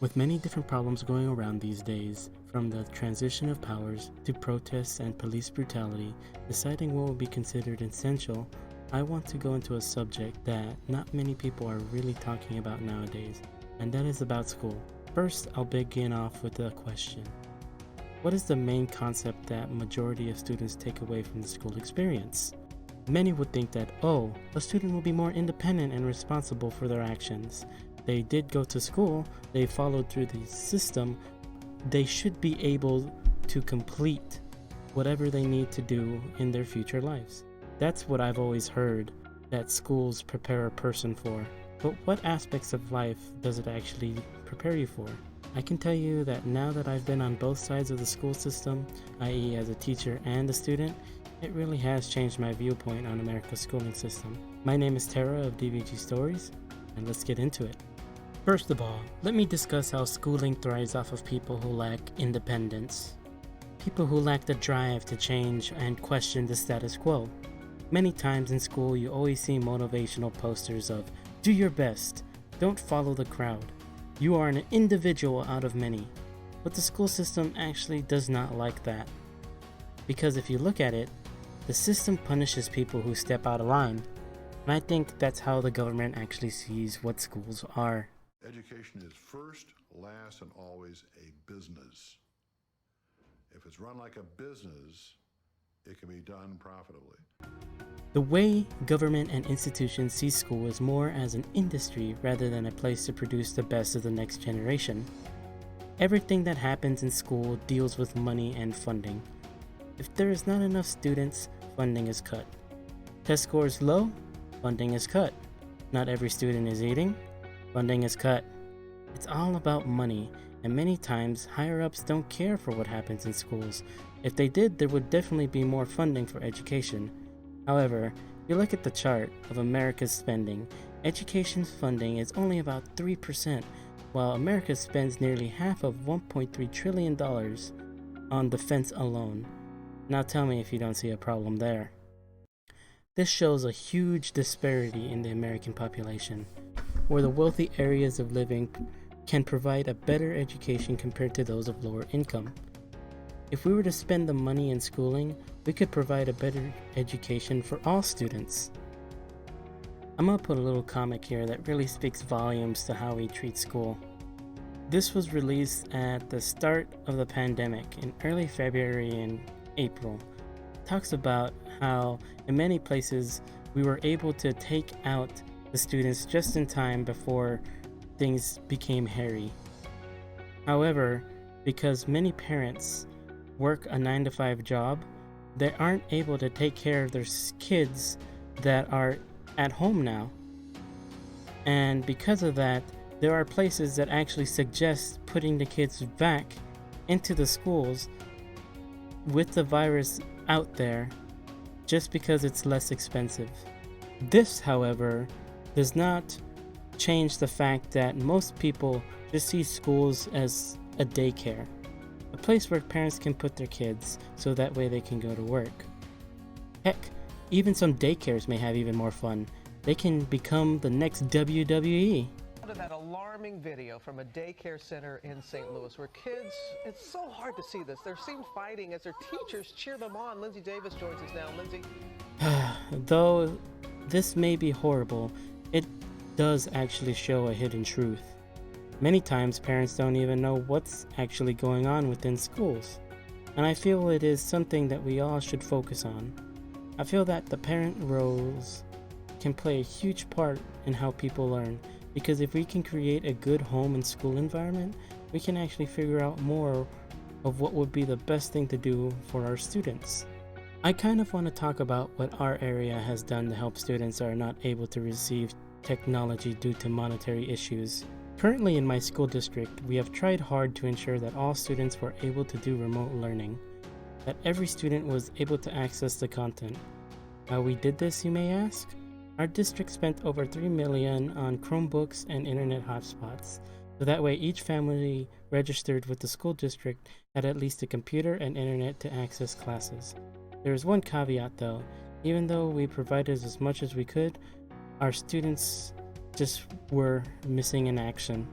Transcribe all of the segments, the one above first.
With many different problems going around these days, from the transition of powers to protests and police brutality, deciding what will be considered essential, I want to go into a subject that not many people are really talking about nowadays, and that is about school. First, I'll begin off with a question. What is the main concept that majority of students take away from the school experience? Many would think that, oh, a student will be more independent and responsible for their actions. They did go to school, they followed through the system, they should be able to complete whatever they need to do in their future lives. That's what I've always heard that schools prepare a person for. But what aspects of life does it actually prepare you for? I can tell you that now that I've been on both sides of the school system, i.e. as a teacher and a student, it really has changed my viewpoint on America's schooling system. My name is Tara of DVG Stories, and let's get into it. First of all, let me discuss how schooling thrives off of people who lack independence. People who lack the drive to change and question the status quo. Many times in school, you always see motivational posters of, do your best, don't follow the crowd. You are an individual out of many. But the school system actually does not like that. Because if you look at it, the system punishes people who step out of line. And I think that's how the government actually sees what schools are. Education is first, last, and always a business. If it's run like a business, it can be done profitably. The way government and institutions see school is more as an industry rather than a place to produce the best of the next generation. Everything that happens in school deals with money and funding. If there is not enough students, funding is cut. Test scores low, funding is cut. Not every student is eating, funding is cut. It's all about money, and many times higher-ups don't care for what happens in schools. If they did, there would definitely be more funding for education. However, if you look at the chart of America's spending, education funding is only about 3%, while America spends nearly half of $1.3 trillion on defense alone. Now tell me if you don't see a problem there. This shows a huge disparity in the American population, where the wealthy areas of living can provide a better education compared to those of lower income. If we were to spend the money in schooling, we could provide a better education for all students. I'm gonna put a little comic here that really speaks volumes to how we treat school. This was released at the start of the pandemic in early February and April. It talks about how in many places we were able to take out the students just in time before things became hairy. However, because many parents work a 9-to-5 job, they aren't able to take care of their kids that are at home now. And because of that, there are places that actually suggest putting the kids back into the schools with the virus out there just because it's less expensive. This, however, does not change the fact that most people just see schools as a daycare, a place where parents can put their kids so that way they can go to work. Heck, even some daycares may have even more fun. They can become the next WWE. That alarming video from a daycare center in St. Louis where kids, it's so hard to see this, they're seen fighting as their teachers cheer them on. Lindsay Davis joins us now. Lindsay. Though this may be horrible, it does actually show a hidden truth. Many times parents don't even know what's actually going on within schools, and I feel it is something that we all should focus on. I feel that the parent roles can play a huge part in how people learn, because if we can create a good home and school environment, we can actually figure out more of what would be the best thing to do for our students. I kind of want to talk about what our area has done to help students that are not able to receive technology due to monetary issues. Currently in my school district, we have tried hard to ensure that all students were able to do remote learning, that every student was able to access the content. How we did this, you may ask? Our district spent over $3 million on Chromebooks and internet hotspots, so that way each family registered with the school district had at least a computer and internet to access classes. There is one caveat though. Even though we provided as much as we could, our students just were missing in action.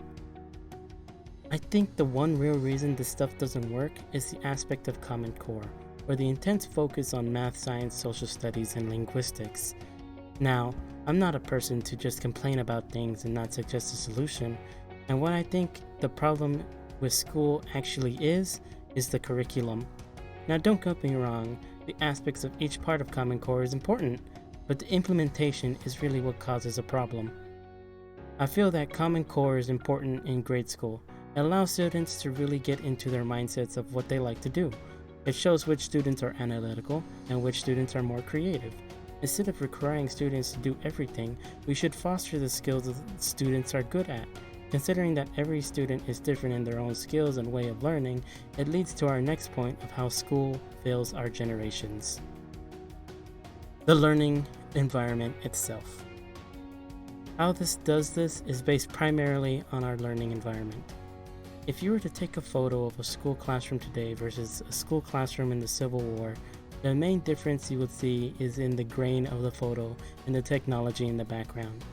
I think the one real reason this stuff doesn't work is the aspect of Common Core, or the intense focus on math, science, social studies, and linguistics. Now, I'm not a person to just complain about things and not suggest a solution, and what I think the problem with school actually is the curriculum. Now, don't get me wrong, the aspects of each part of Common Core is important, but the implementation is really what causes a problem. I feel that Common Core is important in grade school. It allows students to really get into their mindsets of what they like to do. It shows which students are analytical and which students are more creative. Instead of requiring students to do everything, we should foster the skills that students are good at. Considering that every student is different in their own skills and way of learning, it leads to our next point of how school fails our generations. The learning environment itself. How this does this is based primarily on our learning environment. If you were to take a photo of a school classroom today versus a school classroom in the Civil War, the main difference you would see is in the grain of the photo and the technology in the background.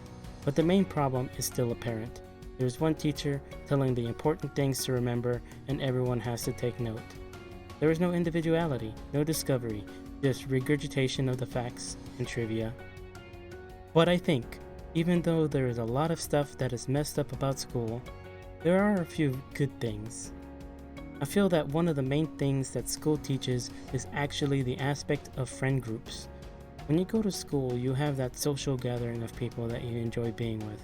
But the main problem is still apparent. There's one teacher telling the important things to remember, and everyone has to take note. There is no individuality, no discovery, just regurgitation of the facts and trivia. But I think, even though there is a lot of stuff that is messed up about school, there are a few good things. I feel that one of the main things that school teaches is actually the aspect of friend groups. When you go to school, you have that social gathering of people that you enjoy being with.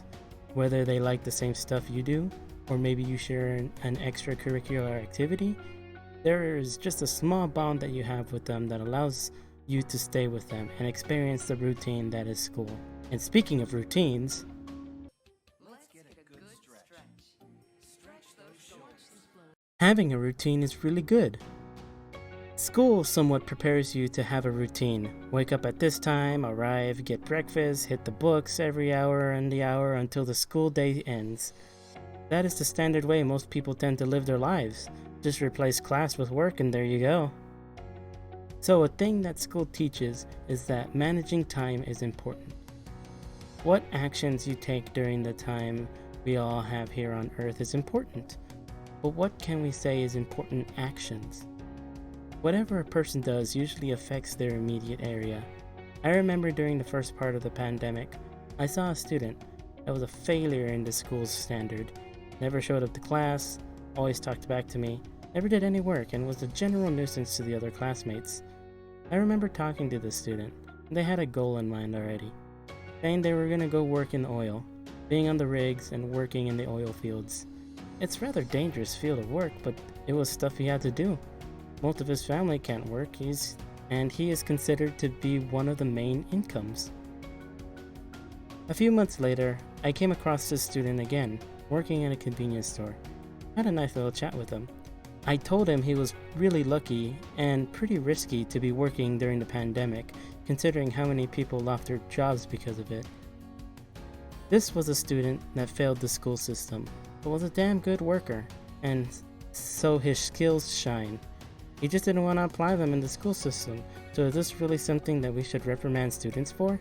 Whether they like the same stuff you do, or maybe you share an extracurricular activity, there is just a small bond that you have with them that allows you to stay with them and experience the routine that is school. And speaking of routines, having a routine is really good. School somewhat prepares you to have a routine. Wake up at this time, arrive, get breakfast, hit the books every hour and the hour until the school day ends. That is the standard way most people tend to live their lives. Just replace class with work and there you go. So a thing that school teaches is that managing time is important. What actions you take during the time we all have here on Earth is important. But what can we say is important actions? Whatever a person does usually affects their immediate area. I remember during the first part of the pandemic, I saw a student that was a failure in the school's standard. Never showed up to class, always talked back to me, never did any work, and was a general nuisance to the other classmates. I remember talking to this student, and they had a goal in mind already, saying they were going to go work in oil, being on the rigs and working in the oil fields. It's a rather dangerous field of work, but it was stuff he had to do. Most of his family can't work, and he is considered to be one of the main incomes. A few months later, I came across this student again, working at a convenience store. I had a nice little chat with him. I told him he was really lucky and pretty risky to be working during the pandemic, considering how many people lost their jobs because of it. This was a student that failed the school system, but was a damn good worker, and so his skills shine. He just didn't want to apply them in the school system, so is this really something that we should reprimand students for?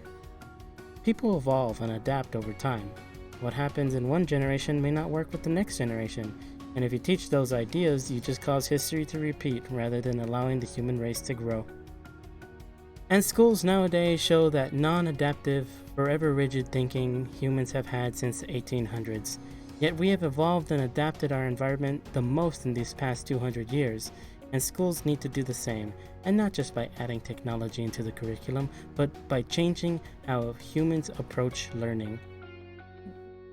People evolve and adapt over time. What happens in one generation may not work with the next generation, and if you teach those ideas, you just cause history to repeat rather than allowing the human race to grow. And schools nowadays show that non-adaptive, forever rigid thinking humans have had since the 1800s. Yet we have evolved and adapted our environment the most in these past 200 years. And schools need to do the same, and not just by adding technology into the curriculum, but by changing how humans approach learning.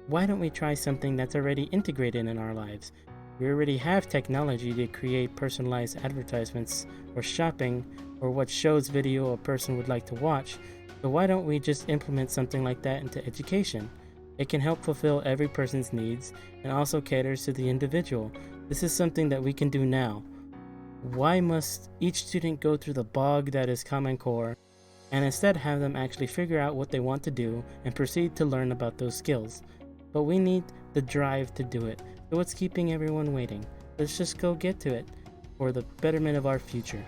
Why don't we try something that's already integrated in our lives? We already have technology to create personalized advertisements or shopping or what shows video a person would like to watch, so why don't we just implement something like that into education? It can help fulfill every person's needs and also caters to the individual. This is something that we can do now. Why must each student go through the bog that is Common Core and instead have them actually figure out what they want to do and proceed to learn about those skills? But we need the drive to do it, so what's keeping everyone waiting? Let's just go get to it for the betterment of our future.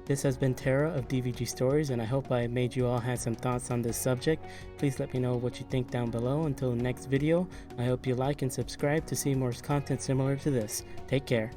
This has been Tara of DVG Stories, and I hope I made you all have some thoughts on this subject. Please let me know what you think down below. Until the next video, I hope you like and subscribe to see more content similar to this. Take care.